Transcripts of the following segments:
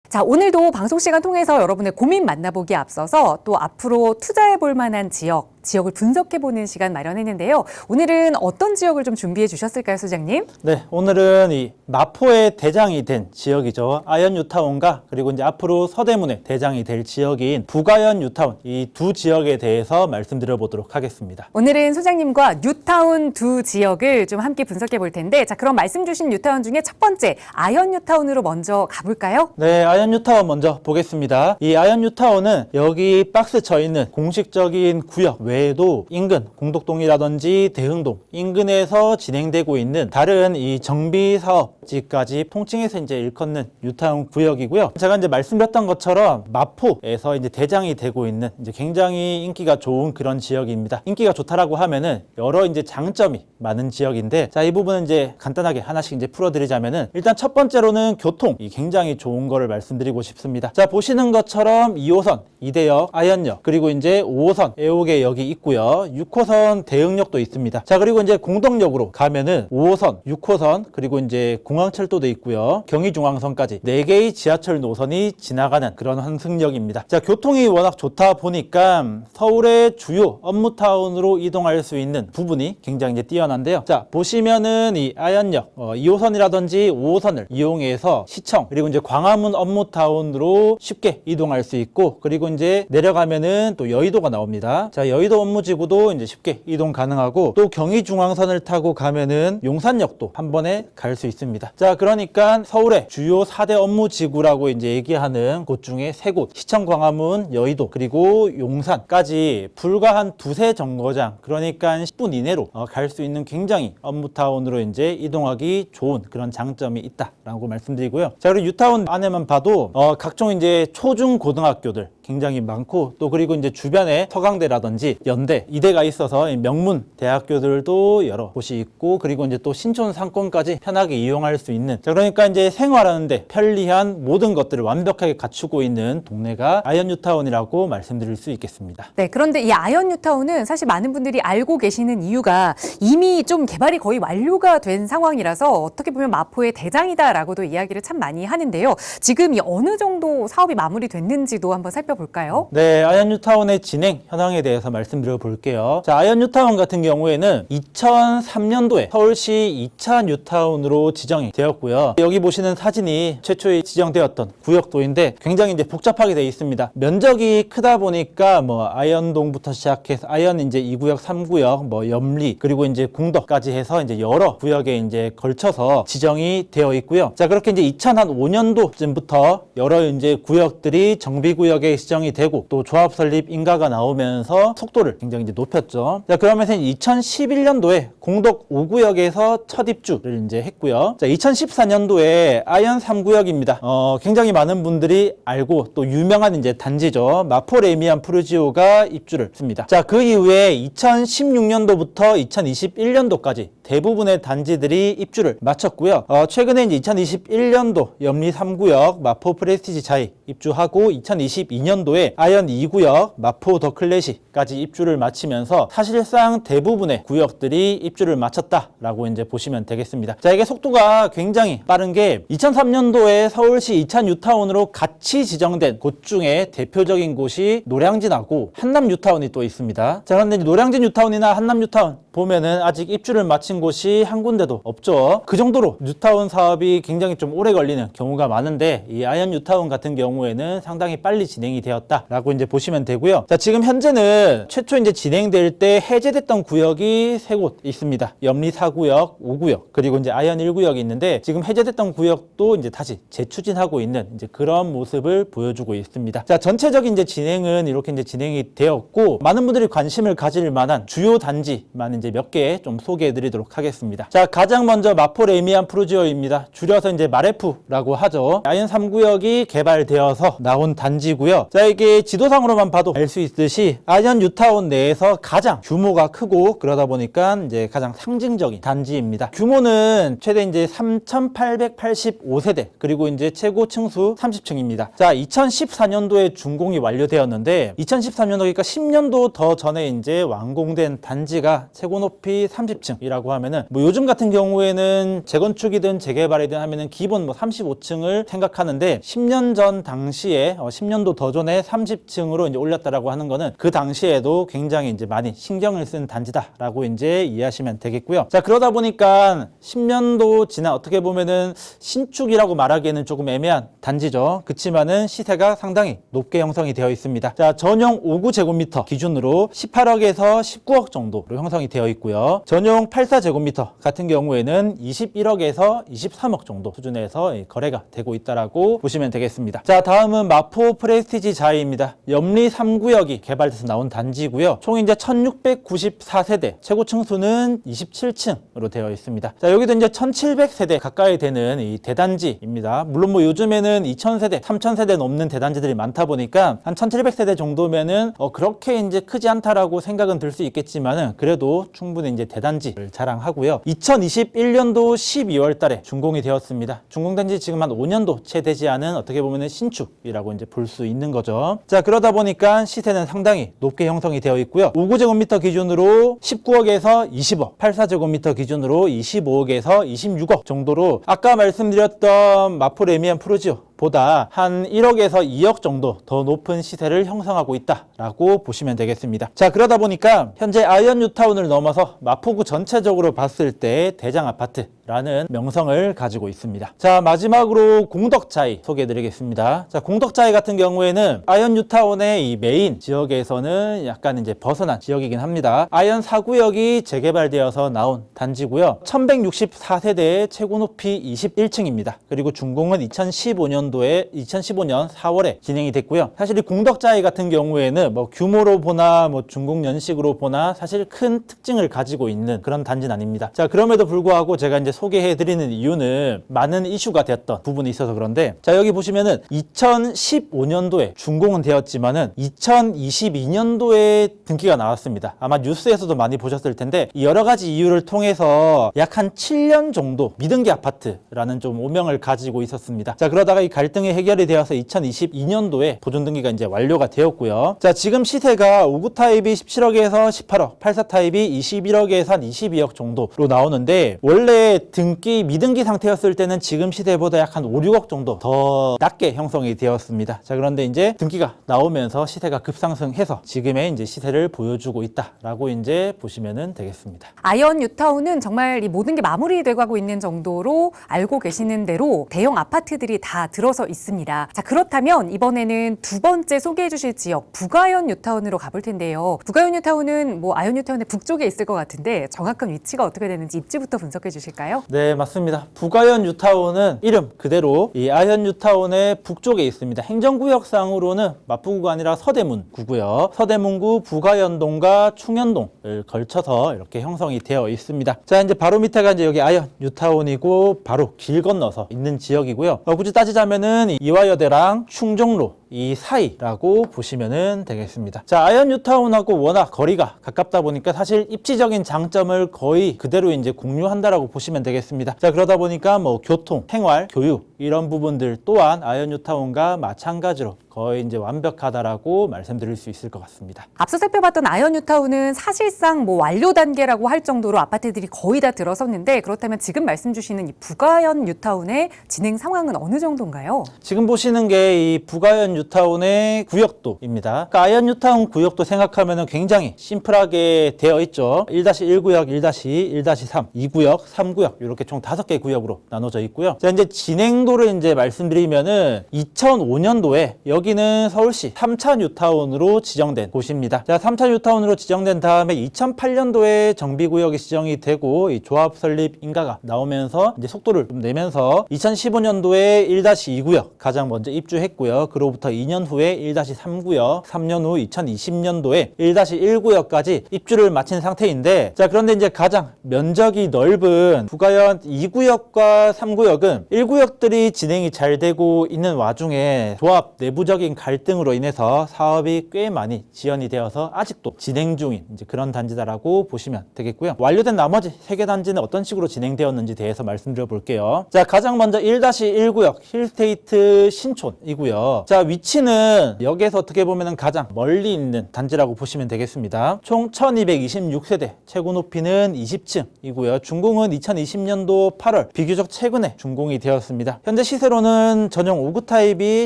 자, 오늘도 방송 시간 통해서 여러분의 고민 만나보기 앞서서 또 앞으로 투자해 볼 만한 지역을 분석해보는 시간 마련했는데요. 오늘은 어떤 지역을 좀 준비해 주셨을까요, 소장님? 네, 오늘은 이 마포의 대장이 된 지역이죠. 아현 뉴타운과 그리고 이제 앞으로 서대문의 대장이 될 지역인 북아현 뉴타운, 이 두 지역에 대해서 말씀드려 보도록 하겠습니다. 오늘은 소장님과 뉴타운 두 지역을 좀 함께 분석해 볼 텐데, 자, 그럼 말씀 주신 뉴타운 중에 첫 번째 아현 뉴타운으로 먼저 가볼까요? 네, 아현 뉴타운 먼저 보겠습니다. 이 아현 뉴타운은 여기 박스 쳐 있는 공식적인 구역 외에도 인근 공덕동이라든지 대흥동 인근에서 진행되고 있는 다른 이 정비 사업지까지 통칭해서 이제 일컫는 뉴타운 구역이고요. 제가 이제 말씀드렸던 것처럼 마포에서 이제 대장이 되고 있는 이제 굉장히 인기가 좋은 그런 지역입니다. 인기가 좋다라고 하면은 여러 이제 장점이 많은 지역인데, 자, 이 부분은 이제 간단하게 하나씩 이제 풀어드리자면은, 일단 첫 번째로는 교통이 굉장히 좋은 거를 말씀드리고 싶습니다. 자, 보시는 것처럼 2호선 이대역, 아현역, 그리고 이제 5호선 애옥에역이 있고요. 6호선 대흥역도 있습니다. 자, 그리고 이제 공덕역으로 가면은 5호선, 6호선, 그리고 이제 공항철도도 있고요. 경의중앙선까지 4개의 지하철 노선이 지나가는 그런 환승역입니다. 자, 교통이 워낙 좋다 보니까 서울의 주요 업무타운으로 이동할 수 있는 부분이 굉장히 이제 뛰어난데요. 자, 보시면은 이 아현역 2호선이라든지 5호선을 이용해서 시청, 그리고 이제 광화문 업무타운으로 쉽게 이동할 수 있고, 그리고 이제 내려가면은 또 여의도가 나옵니다. 자, 여의도 업무지구도 이제 쉽게 이동 가능하고, 또 경의중앙선을 타고 가면은 용산역도 한 번에 갈 수 있습니다. 자, 그러니까 서울의 주요 4대 업무지구라고 이제 얘기하는 곳 중에 3곳, 시청, 광화문, 여의도, 그리고 용산까지 불과 한 2-3 정거장, 그러니까 10분 이내로 갈 수 있는 굉장히 업무타운으로 이제 이동하기 좋은 그런 장점이 있다라고 말씀드리고요. 자, 그리고 뉴타운 안에만 봐도 각종 이제 초중 고등학교들 굉장히 많고, 또 그리고 이제 주변에 서강대라든지 연대, 이대가 있어서 명문 대학교들도 여러 곳이 있고, 그리고 이제 또 신촌 상권까지 편하게 이용할 수 있는, 자, 그러니까 이제 생활하는데 편리한 모든 것들을 완벽하게 갖추고 있는 동네가 아현 뉴타운이라고 말씀드릴 수 있겠습니다. 네, 그런데 이 아현 뉴타운은 사실 많은 분들이 알고 계시는 이유가 이미 좀 개발이 거의 완료가 된 상황이라서 어떻게 보면 마포의 대장이다라고도 이야기를 참 많이 하는데요. 지금 이 어느 정도 사업이 마무리됐는지도 한번 살펴볼까요? 네, 아현 뉴타운의 진행 현황에 대해서 말씀드려 볼게요. 자, 아현 뉴타운 같은 경우에는 2003년도에 서울시 2차 뉴타운으로 지정이 되었고요. 여기 보시는 사진이 최초에 지정되었던 구역도인데 굉장히 이제 복잡하게 되어 있습니다. 면적이 크다 보니까 뭐 아현동부터 시작해서 아현 이제 2구역, 3구역, 뭐 염리, 그리고 이제 궁덕까지 해서 이제 여러 구역에 이제 걸쳐서 지정이 되어 있고요. 자, 그렇게 이제 2005년도쯤부터 여러 이제 구역들이 정비구역에 지정이 되고, 또 조합 설립 인가가 나오면서 속도를 굉장히 이제 높였죠. 자, 그러면서 2011년도에 공덕 5구역에서 첫 입주를 이제 했고요. 자, 2014년도에 아현 3구역입니다. 굉장히 많은 분들이 알고 또 유명한 이제 단지죠. 마포 레미안 푸르지오가 입주를 했습니다. 자, 그 이후에 2016년도부터 2021년도까지 대부분의 단지들이 입주를 마쳤고요. 최근에 이제 2021년도 염리 3구역 마포 프레스티지 자이 입주하고, 2022년도에 아현 2구역 마포 더 클래식까지 입주를 마치면서 사실상 대부분의 구역들이 입주를 마쳤다라고 이제 보시면 되겠습니다. 자, 이게 속도가 굉장히 빠른 게 2003년도에 서울시 2차 뉴타운으로 같이 지정된 곳 중에 대표적인 곳이 노량진하고 한남 뉴타운이 또 있습니다. 자, 그런데 노량진 뉴타운이나 한남 뉴타운 보면은 아직 입주를 마친 곳이 한 군데도 없죠. 그 정도로 뉴타운 사업이 굉장히 좀 오래 걸리는 경우가 많은데, 이 아현 뉴타운 같은 경우에는 상당히 빨리 진행이 되었다라고 이제 보시면 되고요. 자, 지금 현재는 최초 이제 진행될 때 해제됐던 구역이 3곳 있습니다. 염리 4구역, 5구역, 그리고 이제 아현 1구역이 있는데, 지금 해제됐던 구역도 이제 다시 재추진하고 있는 이제 그런 모습을 보여주고 있습니다. 자, 전체적인 이제 진행은 이렇게 이제 진행이 되었고, 많은 분들이 관심을 가질 만한 주요 단지만 이제 몇 개 좀 소개해 드리도록 하겠습니다. 자, 가장 먼저 마포 레미안 푸르지오입니다. 줄여서 이제 마레프라고 하죠. 아현 3구역이 개발되어서 나온 단지고요. 자, 이게 지도상으로만 봐도 알 수 있듯이 아현 뉴타운 내에서 가장 규모가 크고, 그러다 보니까 이제 가장 상징적인 단지입니다. 규모는 최대 이제 3,885세대, 그리고 이제 최고 층수 30층입니다. 자, 2014년도에 준공이 완료되었는데, 2013년도 그러니까 10년도 더 전에 이제 완공된 단지가 최고 높이 30층이라고 하면은 뭐 요즘 같은 경우에는 재건축이든 재개발이든 하면은 기본 뭐 35층을 생각하는데 10년 전 당시에 10년도 더 전에 30층으로 이제 올렸다라고 하는 거는 그 당시에도 굉장히 이제 많이 신경을 쓴 단지다라고 이제 이해하시면 되겠고요. 자, 그러다 보니까 10년도 지난 어떻게 보면은 신축이라고 말하기에는 조금 애매한 단지죠. 그치만은 시세가 상당히 높게 형성이 되어 있습니다. 자, 전용 5구제곱미터 기준으로 18억에서 19억 정도로 형성이 되어 있고요. 전용 84제곱미터 같은 경우에는 21억에서 23억 정도 수준에서 거래가 되고 있다라고 보시면 되겠습니다. 자, 다음은 마포 프레스티지 자이입니다. 염리 3구역이 개발돼서 나온 단지고요. 총 이제 1694세대, 최고 층수는 27층으로 되어 있습니다. 자, 여기도 이제 1700세대 가까이 되는 이 대단지입니다. 물론 뭐 요즘에는 2000세대, 3000세대 넘는 대단지들이 많다 보니까 한 1700세대 정도면은 그렇게 이제 크지 않다라고 생각은 들 수 있겠지만은 그래도 충분히 이제 대단지를 자랑하고요. 2021년도 12월 달에 준공이 되었습니다. 준공된 지 지금 한 5년도 채 되지 않은 어떻게 보면은 신축이라고 이제 볼 수 있는 거죠. 자, 그러다 보니까 시세는 상당히 높게 형성이 되어 있고요. 5구제곱미터 기준으로 19억에서 20억, 84제곱미터 기준으로 25억에서 26억 정도로 아까 말씀드렸던 마포 레미안 프루지오 보다 한 1억에서 2억 정도 더 높은 시세를 형성하고 있다라고 보시면 되겠습니다. 자, 그러다 보니까 현재 아이언 뉴타운을 넘어서 마포구 전체적으로 봤을 때 대장 아파트라는 명성을 가지고 있습니다. 자, 마지막으로 공덕자이 소개해드리겠습니다. 자, 공덕자이 같은 경우에는 아이언 뉴타운의 이 메인 지역에서는 약간 이제 벗어난 지역이긴 합니다. 아이언 4구역이 재개발되어서 나온 단지고요. 1164세대의 최고 높이 21층입니다. 그리고 준공은 2015년 4월에 진행이 됐고요. 사실 이 공덕자이 같은 경우에는 뭐 규모로 보나 뭐 준공 연식으로 보나 사실 큰 특징을 가지고 있는 그런 단지는 아닙니다. 자, 그럼에도 불구하고 제가 이제 소개해드리는 이유는 많은 이슈가 되었던 부분이 있어서 그런데, 자, 여기 보시면은 2015년도에 준공은 되었지만은 2022년도에 등기가 나왔습니다. 아마 뉴스에서도 많이 보셨을 텐데 여러 가지 이유를 통해서 약 한 7년 정도 미등기 아파트라는 좀 오명을 가지고 있었습니다. 자, 그러다가 이 갈등이 해결이 되어서 2022년도에 보존 등기가 이제 완료가 되었고요. 자, 지금 시세가 5구 타입이 17억에서 18억, 84 타입이 21억에서 한 22억 정도로 나오는데 원래 등기 미등기 상태였을 때는 지금 시세보다 약 한 5, 6억 정도 더 낮게 형성이 되었습니다. 자, 그런데 이제 등기가 나오면서 시세가 급상승해서 지금의 이제 시세를 보여주고 있다라고 이제 보시면은 되겠습니다. 아이언 뉴타운은 정말 이 모든 게 마무리되고 가고 있는 정도로 알고 계시는 대로 대형 아파트들이 다 들어서 있습니다. 자, 그렇다면 이번에는 두 번째 소개해 주실 지역 북아이언 뉴타운으로 가볼 텐데요. 북아이언 뉴타운은 뭐 아이언 뉴타운의 북쪽에 있을 것 같은데 정확한 위치가 어떻게 되는지 입지부터 분석해 주실까요? 네, 맞습니다. 북아이언 뉴타운은 이름 그대로 이 아이언 뉴타운의 북쪽에 있습니다. 행정구역상으로는 마포구가 아니라 서대문구고요. 서대문구 북아이언동과 충현동을 걸쳐서 이렇게 형성이 되어 있습니다. 자, 이제 바로 밑에가 이제 여기 아이언 뉴타운이고 바로 길 건너서 있는 지역이고요. 굳이 따지자면은 이화여대랑 충정로 이 사이라고 보시면은 되겠습니다. 자, 아이언 뉴타운하고 워낙 거리가 가깝다 보니까 사실 입지적인 장점을 거의 그대로 이제 공유한다라고 보시면 되겠습니다. 자, 그러다 보니까 뭐 교통, 생활, 교육 이런 부분들 또한 아이언 뉴타운과 마찬가지로 거의 이제 완벽하다라고 말씀드릴 수 있을 것 같습니다. 앞서 살펴봤던 아이언 뉴타운은 사실상 뭐 완료 단계라고 할 정도로 아파트들이 거의 다 들어섰는데, 그렇다면 지금 말씀 주시는 이 북아이언 뉴타운의 진행 상황은 어느 정도인가요? 지금 보시는 게 이 북아이언 뉴타운의 구역도입니다. 그러니까 아이언 뉴타운 구역도 생각하면 굉장히 심플하게 되어 있죠. 1-1구역, 1-2, 1-3, 2구역, 3구역 이렇게 총 5개 구역으로 나눠져 있고요. 자, 이제 진행도를 이제 말씀드리면은 2005년도에 여기는 서울시 3차 뉴타운으로 지정된 곳입니다. 자, 3차 뉴타운으로 지정된 다음에 2008년도에 정비구역이 지정이 되고 이 조합 설립 인가가 나오면서 이제 속도를 좀 내면서 2015년도에 1-2구역 가장 먼저 입주했고요. 그로부터 2년 후에 1-3구역, 3년 후 2020년도에 1-1구역까지 입주를 마친 상태인데, 자, 그런데 이제 가장 면적이 넓은 북아이언 2구역과 3구역은 1구역들이 진행이 잘 되고 있는 와중에 조합 내부적인 갈등으로 인해서 사업이 꽤 많이 지연이 되어서 아직도 진행 중인 이제 그런 단지다라고 보시면 되겠고요. 완료된 나머지 3개 단지는 어떤 식으로 진행되었는지 대해서 말씀드려 볼게요. 자, 가장 먼저 1-1구역 힐스테이트 신촌이고요. 자, 위치는 역에서 어떻게 보면 가장 멀리 있는 단지라고 보시면 되겠습니다. 총 1226세대, 최고 높이는 20층이고요. 준공은 2020년도 8월, 비교적 최근에 준공이 되었습니다. 현재 시세로는 전용 5구 타입이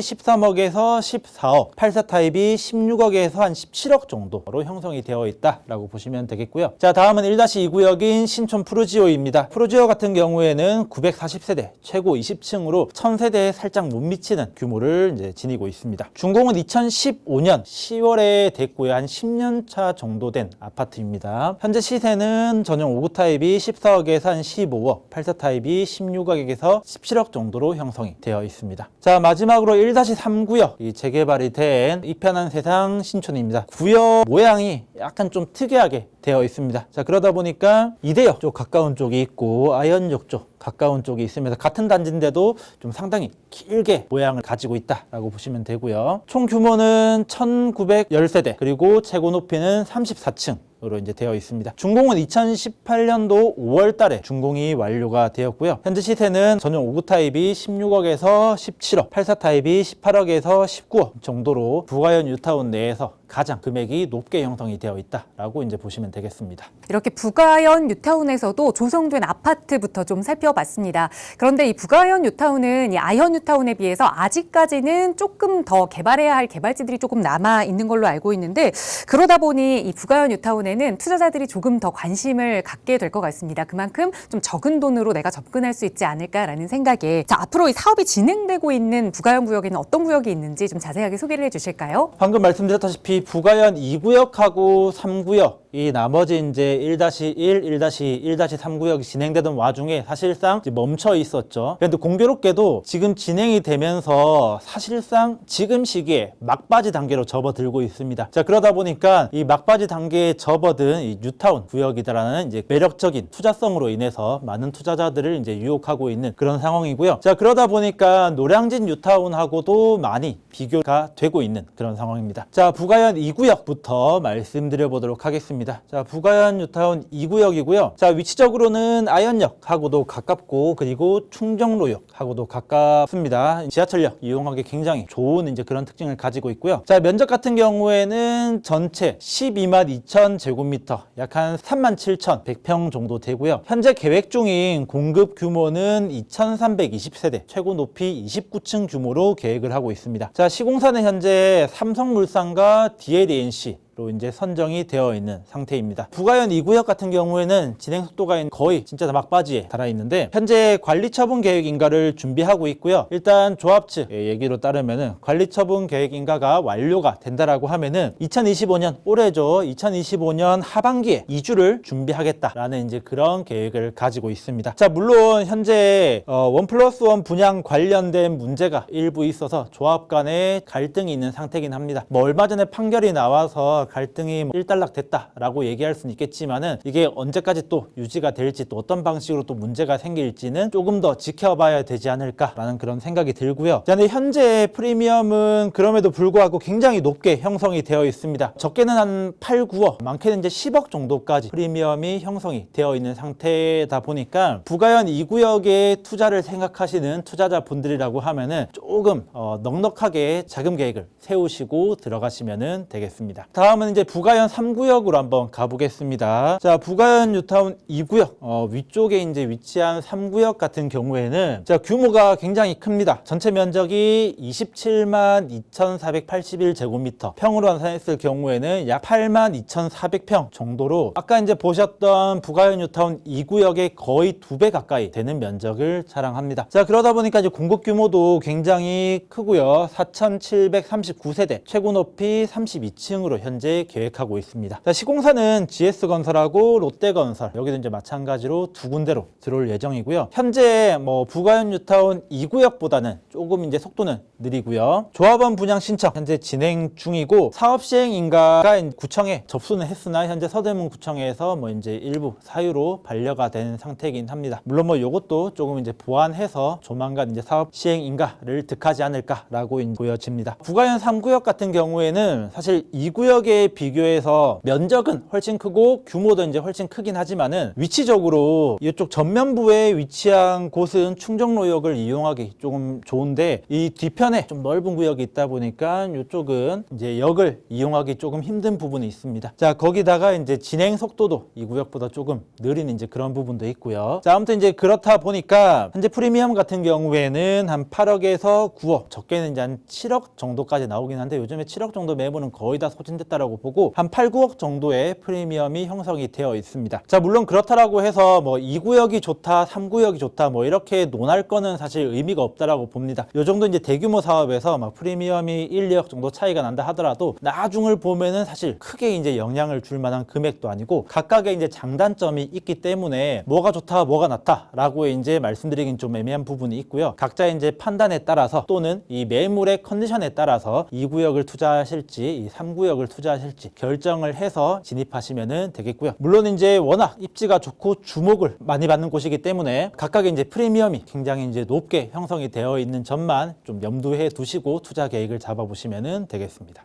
13억에서 14억, 84 타입이 16억에서 한 17억 정도로 형성이 되어 있다라고 보시면 되겠고요. 자, 다음은 1-2구역인 신촌 푸르지오입니다. 푸르지오 같은 경우에는 940세대, 최고 20층으로 1000세대에 살짝 못 미치는 규모를 이제 지니고 있습니다. 준공은 2015년 10월에 됐고요. 한 10년 차 정도 된 아파트입니다. 현재 시세는 전용 5구 타입이 14억에서 한 15억, 84 타입이 16억에서 17억 정도로 형성이 되어 있습니다. 자, 마지막으로 1-3구역, 이 재개발이 된 이편한 세상 신촌입니다. 구역 모양이 약간 좀 특이하게 되어 있습니다. 자, 그러다 보니까 이대역 쪽 가까운 쪽이 있고 아현역 쪽 가까운 쪽이 있으면서 같은 단지인데도 좀 상당히 길게 모양을 가지고 있다라고 보시면 되고요. 총 규모는 1910세대, 그리고 최고 높이는 34층으로 이제 되어 있습니다. 준공은 2018년도 5월 달에 준공이 완료가 되었고요. 현재 시세는 전용 5구 타입이 16억에서 17억, 84 타입이 18억에서 19억 정도로 부가현 뉴타운 내에서 가장 금액이 높게 형성이 되어 있다라고 이제 보시면 되겠습니다. 이렇게 부가현 뉴타운에서도 조성된 아파트부터 좀 살펴봤습니다. 그런데 이 부가현 뉴타운은 이 아현 뉴타운에 비해서 아직까지는 조금 더 개발해야 할 개발지들이 조금 남아 있는 걸로 알고 있는데, 그러다 보니 이 부가현 뉴타운에는 투자자들이 조금 더 관심을 갖게 될 것 같습니다. 그만큼 좀 적은 돈으로 내가 접근할 수 있지 않을까라는 생각에, 자, 앞으로 이 사업이 진행되고 있는 부가현 구역에는 어떤 구역이 있는지 좀 자세하게 소개를 해주실까요? 방금 말씀드렸다시피 부가현 2구역하고 3구역, 이 나머지 이제 1-1, 1-2, 1-3구역이 진행되던 와중에 사실상 이제 멈춰 있었죠. 그런데 공교롭게도 지금 진행이 되면서 사실상 지금 시기에 막바지 단계로 접어들고 있습니다. 자, 그러다 보니까 이 막바지 단계에 접어든 이 뉴타운 구역이다라는 이제 매력적인 투자성으로 인해서 많은 투자자들을 이제 유혹하고 있는 그런 상황이고요. 자, 그러다 보니까 노량진 뉴타운하고도 많이 비교가 되고 있는 그런 상황입니다. 자, 부가현 2구역부터 말씀드려 보도록 하겠습니다. 자, 부가현 뉴타운 2구역이고요. 자, 위치적으로는 아현역하고도 가깝고, 그리고 충정로역하고도 가깝습니다. 지하철역 이용하기 굉장히 좋은 이제 그런 특징을 가지고 있고요. 자, 면적 같은 경우에는 전체 12만 2천 제곱미터, 약 한 3만 7,100평 정도 되고요. 현재 계획 중인 공급 규모는 2,320세대, 최고 높이 29층 규모로 계획을 하고 있습니다. 자, 시공사는 현재 삼성물산과 DLNC 로 이제 선정이 되어 있는 상태입니다. 부가현 2구역 같은 경우에는 진행 속도가 거의 진짜 막바지에 달아 있는데, 현재 관리처분 계획 인가를 준비하고 있고요. 일단 조합 측의 얘기로 따르면은 관리처분 계획 인가가 완료가 된다라고 하면은 2025년 올해죠. 2025년 하반기에 이주를 준비하겠다라는 이제 그런 계획을 가지고 있습니다. 자, 물론 현재 1+1 분양 관련된 문제가 일부 있어서 조합 간에 갈등이 있는 상태이긴 합니다. 뭐 얼마 전에 판결이 나와서 갈등이 일단락 됐다라고 얘기할 수는 있겠지만은, 이게 언제까지 또 유지가 될지, 또 어떤 방식으로 또 문제가 생길지는 조금 더 지켜봐야 되지 않을까라는 그런 생각이 들고요. 자, 근데 현재 프리미엄은 그럼에도 불구하고 굉장히 높게 형성이 되어 있습니다. 적게는 한 8, 9억, 많게는 이제 10억 정도까지 프리미엄이 형성이 되어 있는 상태다 보니까 부가현 2구역에 투자를 생각하시는 투자자분들이라고 하면은 조금 넉넉하게 자금 계획을 세우시고 들어가시면 되겠습니다. 다음은 이제 부가현 3구역으로 한번 가보겠습니다. 자, 부가현 뉴타운 2구역 위쪽에 이제 위치한 3구역 같은 경우에는 자, 규모가 굉장히 큽니다. 전체 면적이 27만 2,481제곱미터, 평으로 환산했을 경우에는 약 8만 2,400평 정도로 아까 이제 보셨던 부가현 뉴타운 2구역의 거의 2배 가까이 되는 면적을 자랑합니다. 자, 그러다 보니까 이제 공급 규모도 굉장히 크고요. 4,739세대, 최고 높이 32층으로 현재 계획하고 있습니다. 자, 시공사는 GS건설하고 롯데건설, 여기도 이제 마찬가지로 두 군데로 들어올 예정이고요. 현재 뭐 부가현 뉴타운 2구역보다는 조금 이제 속도는 느리고요. 조합원 분양 신청 현재 진행 중이고, 사업 시행 인가가 구청에 접수는 했으나 현재 서대문 구청에서 뭐 이제 일부 사유로 반려가 된 상태이긴 합니다. 물론 뭐 이것도 조금 이제 보완해서 조만간 이제 사업 시행 인가를 득하지 않을까라고 보여집니다. 부가현 3구역 같은 경우에는 사실 2구역에 지역에 비교해서 면적은 훨씬 크고 규모도 이제 훨씬 크긴 하지만은 위치적으로 이쪽 전면부에 위치한 곳은 충정로역을 이용하기 조금 좋은데 이 뒤편에 좀 넓은 구역이 있다 보니까 이쪽은 이제 역을 이용하기 조금 힘든 부분이 있습니다. 자, 거기다가 이제 진행 속도도 이 구역보다 조금 느린 이제 그런 부분도 있고요. 자, 아무튼 이제 그렇다 보니까 현재 프리미엄 같은 경우에는 한 8억에서 9억, 적게는 이제 한 7억 정도까지 나오긴 한데 요즘에 7억 정도 매물은 거의 다 소진됐다라고 보고 한 8, 9억 정도의 프리미엄이 형성이 되어 있습니다. 자, 물론 그렇다라고 해서 뭐 2구역이 좋다, 3구역이 좋다 뭐 이렇게 논할 거는 사실 의미가 없다라고 봅니다. 요 정도 이제 대규모 사업에서 막 프리미엄이 1, 2억 정도 차이가 난다 하더라도 나중을 보면은 사실 크게 이제 영향을 줄 만한 금액도 아니고 각각의 이제 장단점이 있기 때문에 뭐가 좋다, 뭐가 낫다라고 이제 말씀드리긴 좀 애매한 부분이 있고요. 각자의 이제 판단에 따라서 또는 이 매물의 컨디션에 따라서 2구역을 투자하실지 이 3구역을 투자하실지 결정을 해서 진입하시면 되겠고요. 물론 이제 워낙 입지가 좋고 주목을 많이 받는 곳이기 때문에 각각의 이제 프리미엄이 굉장히 이제 높게 형성이 되어 있는 점만 좀 염두해 두시고 투자 계획을 잡아보시면 되겠습니다.